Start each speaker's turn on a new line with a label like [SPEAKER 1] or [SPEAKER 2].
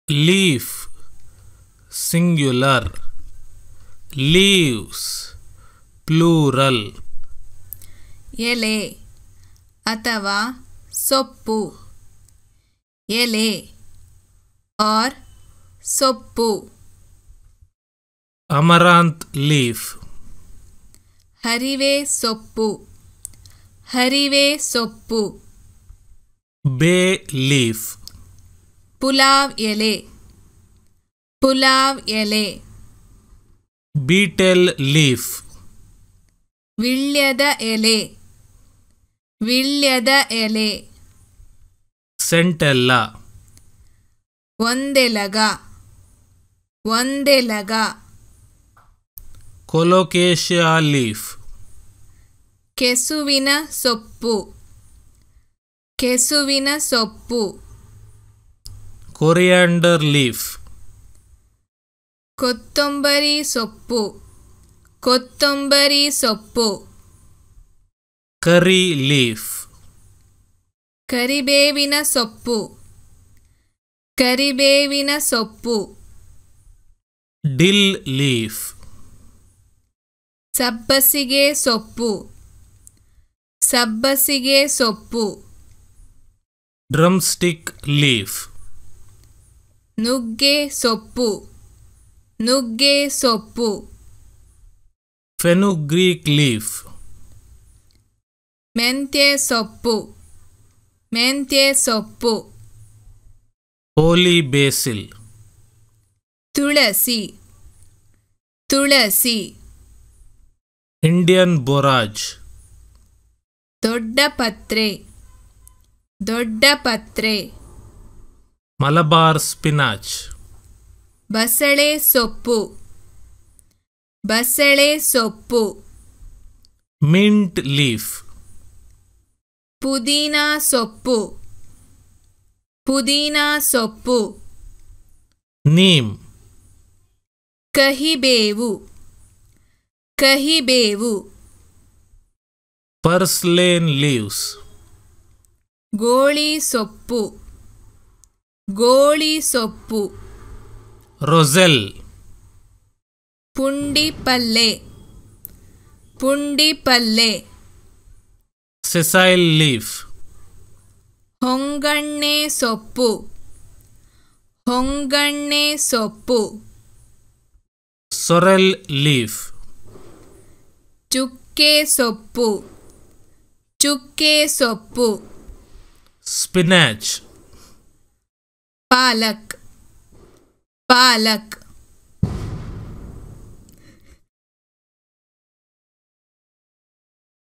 [SPEAKER 1] leaf singular, leaves plural.
[SPEAKER 2] ಎಲೆ ಅಥವಾ ಸೊಪ್ಪು, ಎಲೆ or ಸೊಪ್ಪು.
[SPEAKER 1] amaranth leaf,
[SPEAKER 2] ಹರಿವೆ ಸೊಪ್ಪು, ಹರಿವೆ ಸೊಪ್ಪು.
[SPEAKER 1] bay leaf,
[SPEAKER 2] ಪುಲಾವ್ ಎಲೆ, ಪುಲಾವ್ ಎಲೆ.
[SPEAKER 1] betel leaf,
[SPEAKER 2] ವಿಳ್ಯದ ಎಲೆ, ವಿಳ್ಯದ ಎಲೆ.
[SPEAKER 1] centella,
[SPEAKER 2] ಒಂದೆಲಗ, ಒಂದೆಲಗ.
[SPEAKER 1] colocasia leaf,
[SPEAKER 2] ಕೆಸುವಿನ ಸೊಪ್ಪು, ಕೆಸುವಿನ ಸೊಪ್ಪು.
[SPEAKER 1] coriander leaf,
[SPEAKER 2] ಕೊತ್ತಂಬರಿ ಸೊಪ್ಪು, ಕೊತ್ತಂಬರಿ ಸೊಪ್ಪು.
[SPEAKER 1] curry leaf,
[SPEAKER 2] ಕರಿಬೇವಿನ ಸೊಪ್ಪು, ಕರಿಬೇವಿನ ಸೊಪ್ಪು.
[SPEAKER 1] dill leaf,
[SPEAKER 2] ಸಬ್ಬಸಿಗೆ ಸೊಪ್ಪು, ಸಬ್ಬಸಿಗೆ ಸೊಪ್ಪು.
[SPEAKER 1] drumstick leaf,
[SPEAKER 2] ನುಗ್ಗೆ ಸೊಪ್ಪು, ನುಗ್ಗೆ ಸೊಪ್ಪು.
[SPEAKER 1] fenugreek leaf,
[SPEAKER 2] ಮೆಂತ್ಯೆ ಸೊಪ್ಪು, ಮೆಂತ್ಯೆ ಸೊಪ್ಪು.
[SPEAKER 1] holy basil,
[SPEAKER 2] ತುಳಸಿ, ತುಳಸಿ.
[SPEAKER 1] Indian borage,
[SPEAKER 2] ದೊಡ್ಡ ಪತ್ರೆ, ದೊಡ್ಡ ಪತ್ರೆ.
[SPEAKER 1] Malabar spinach,
[SPEAKER 2] ಬಸಳೆ ಸೊಪ್ಪು, ಬಸಳೆ ಸೊಪ್ಪು.
[SPEAKER 1] mint leaf,
[SPEAKER 2] ಪುದೀನ ಸೊಪ್ಪು, ಪುದೀನ ಸೊಪ್ಪು.
[SPEAKER 1] neem,
[SPEAKER 2] ಕಹಿಬೇವು, ಕಹಿಬೇವು.
[SPEAKER 1] purslane leaves,
[SPEAKER 2] ಗೋಳಿ ಸೊಪ್ಪು, ಗೋಳಿ ಸೊಪ್ಪು.
[SPEAKER 1] roselle,
[SPEAKER 2] ಪುಂಡಿ ಪಲ್ಲೆ, ಪುಂಡಿ ಪಲ್ಲೆ.
[SPEAKER 1] sessile leaf,
[SPEAKER 2] ಹೊಂಗಣ್ಣೆ ಸೊಪ್ಪು, ಹೊಂಗಣ್ಣೆ ಸೊಪ್ಪು.
[SPEAKER 1] sorrel leaf,
[SPEAKER 2] ಚುಕ್ಕೆ ಸೊಪ್ಪು, ಚುಕ್ಕೆ ಸೊಪ್ಪು.
[SPEAKER 1] spinach,
[SPEAKER 2] ಪಾಲಕ್, ಪಾಲಕ್.